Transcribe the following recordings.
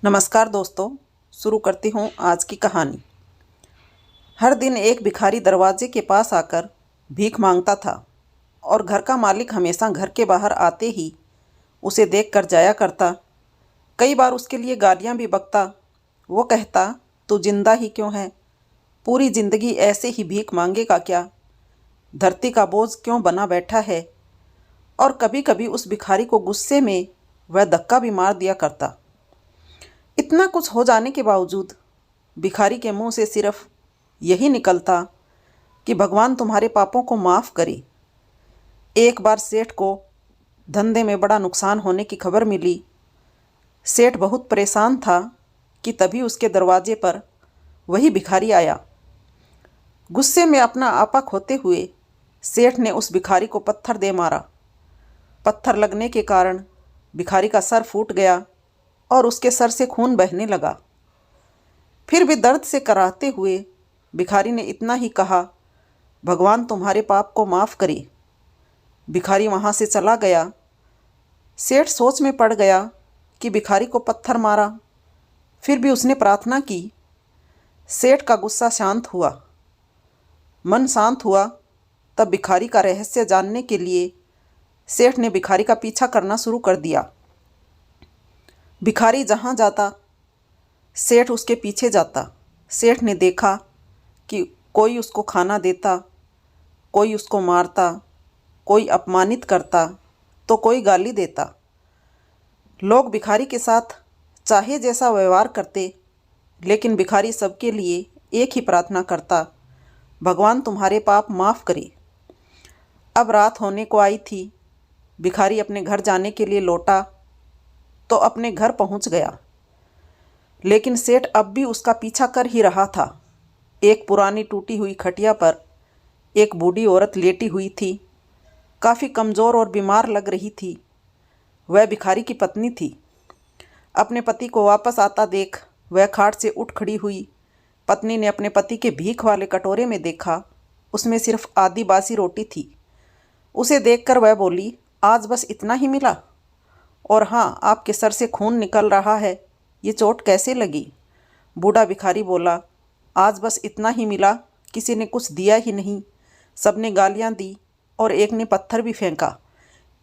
नमस्कार दोस्तों, शुरू करती हूँ आज की कहानी। हर दिन एक भिखारी दरवाजे के पास आकर भीख मांगता था और घर का मालिक हमेशा घर के बाहर आते ही उसे देखकर जाया करता। कई बार उसके लिए गालियाँ भी बकता। वो कहता, तू जिंदा ही क्यों है? पूरी जिंदगी ऐसे ही भीख मांगेगा क्या? धरती का बोझ क्यों बना बैठा है? और कभी कभी उस भिखारी को गुस्से में वह धक्का भी मार दिया करता। इतना कुछ हो जाने के बावजूद भिखारी के मुंह से सिर्फ यही निकलता कि भगवान तुम्हारे पापों को माफ़ करे। एक बार सेठ को धंधे में बड़ा नुकसान होने की खबर मिली। सेठ बहुत परेशान था कि तभी उसके दरवाजे पर वही भिखारी आया। गुस्से में अपना आपा खोते हुए सेठ ने उस भिखारी को पत्थर दे मारा। पत्थर लगने के कारण भिखारी का सर फूट गया और उसके सर से खून बहने लगा। फिर भी दर्द से कराहते हुए भिखारी ने इतना ही कहा, भगवान तुम्हारे पाप को माफ़ करे। भिखारी वहाँ से चला गया। सेठ सोच में पड़ गया कि भिखारी को पत्थर मारा, फिर भी उसने प्रार्थना की। सेठ का गुस्सा शांत हुआ, मन शांत हुआ। तब भिखारी का रहस्य जानने के लिए सेठ ने भिखारी का पीछा करना शुरू कर दिया। भिखारी जहाँ जाता सेठ उसके पीछे जाता। सेठ ने देखा कि कोई उसको खाना देता, कोई उसको मारता, कोई अपमानित करता तो कोई गाली देता। लोग भिखारी के साथ चाहे जैसा व्यवहार करते, लेकिन भिखारी सबके लिए एक ही प्रार्थना करता, भगवान तुम्हारे पाप माफ़ करे। अब रात होने को आई थी। भिखारी अपने घर जाने के लिए लौटा तो अपने घर पहुंच गया, लेकिन सेठ अब भी उसका पीछा कर ही रहा था। एक पुरानी टूटी हुई खटिया पर एक बूढ़ी औरत लेटी हुई थी। काफ़ी कमज़ोर और बीमार लग रही थी। वह भिखारी की पत्नी थी। अपने पति को वापस आता देख वह खाट से उठ खड़ी हुई। पत्नी ने अपने पति के भीख वाले कटोरे में देखा, उसमें सिर्फ आधी बासी रोटी थी। उसे देखकर वह बोली, आज बस इतना ही मिला? और हाँ, आपके सर से खून निकल रहा है, ये चोट कैसे लगी? बूढ़ा भिखारी बोला, आज बस इतना ही मिला, किसी ने कुछ दिया ही नहीं। सबने गालियाँ दी और एक ने पत्थर भी फेंका,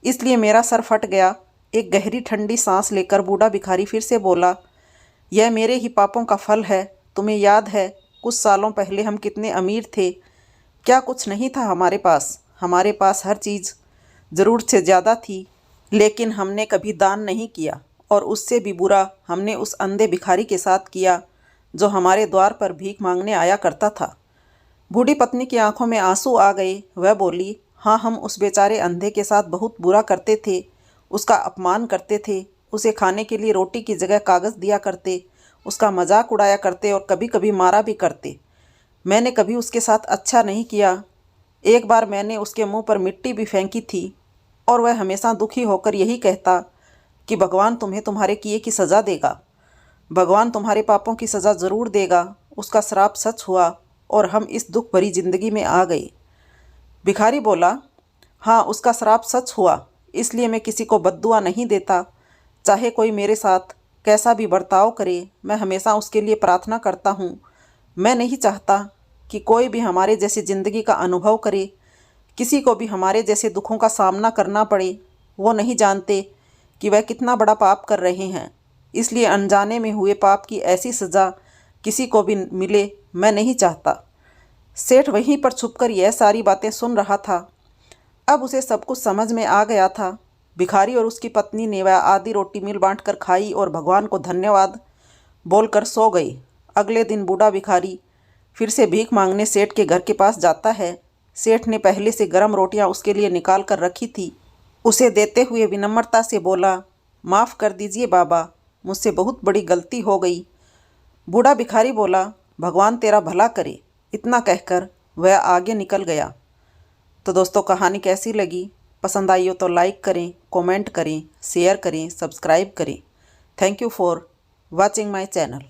इसलिए मेरा सर फट गया। एक गहरी ठंडी सांस लेकर बूढ़ा भिखारी फिर से बोला, यह मेरे ही पापों का फल है। तुम्हें याद है कुछ सालों पहले हम कितने अमीर थे? क्या कुछ नहीं था हमारे पास? हमारे पास हर चीज़ ज़रूरत से ज़्यादा थी, लेकिन हमने कभी दान नहीं किया। और उससे भी बुरा हमने उस अंधे भिखारी के साथ किया जो हमारे द्वार पर भीख मांगने आया करता था। बूढ़ी पत्नी की आंखों में आंसू आ गए। वह बोली, हाँ, हम उस बेचारे अंधे के साथ बहुत बुरा करते थे, उसका अपमान करते थे, उसे खाने के लिए रोटी की जगह कागज़ दिया करते, उसका मजाक उड़ाया करते और कभी कभी मारा भी करते। मैंने कभी उसके साथ अच्छा नहीं किया। एक बार मैंने उसके मुंह पर मिट्टी भी फेंकी थी और वह हमेशा दुखी होकर यही कहता कि भगवान तुम्हें तुम्हारे किए की सज़ा देगा, भगवान तुम्हारे पापों की सज़ा ज़रूर देगा। उसका श्राप सच हुआ और हम इस दुख भरी ज़िंदगी में आ गए। भिखारी बोला, हाँ, उसका श्राप सच हुआ, इसलिए मैं किसी को बद्दुआ नहीं देता। चाहे कोई मेरे साथ कैसा भी बर्ताव करे, मैं हमेशा उसके लिए प्रार्थना करता हूँ। मैं नहीं चाहता कि कोई भी हमारे जैसी ज़िंदगी का अनुभव करे, किसी को भी हमारे जैसे दुखों का सामना करना पड़े। वो नहीं जानते कि वह कितना बड़ा पाप कर रहे हैं, इसलिए अनजाने में हुए पाप की ऐसी सज़ा किसी को भी मिले मैं नहीं चाहता। सेठ वहीं पर छुपकर यह सारी बातें सुन रहा था। अब उसे सब कुछ समझ में आ गया था। भिखारी और उसकी पत्नी ने वह आधी रोटी मिल बांट कर खाई और भगवान को धन्यवाद बोलकर सो गई। अगले दिन बूढ़ा भिखारी फिर से भीख मांगने सेठ के घर के पास जाता है। सेठ ने पहले से गर्म रोटियां उसके लिए निकाल कर रखी थी। उसे देते हुए विनम्रता से बोला, माफ़ कर दीजिए बाबा, मुझसे बहुत बड़ी गलती हो गई। बूढ़ा भिखारी बोला, भगवान तेरा भला करे। इतना कहकर वह आगे निकल गया। तो दोस्तों, कहानी कैसी लगी? पसंद आई हो तो लाइक करें, कमेंट करें, शेयर करें, सब्सक्राइब करें। Thank you for watching my channel.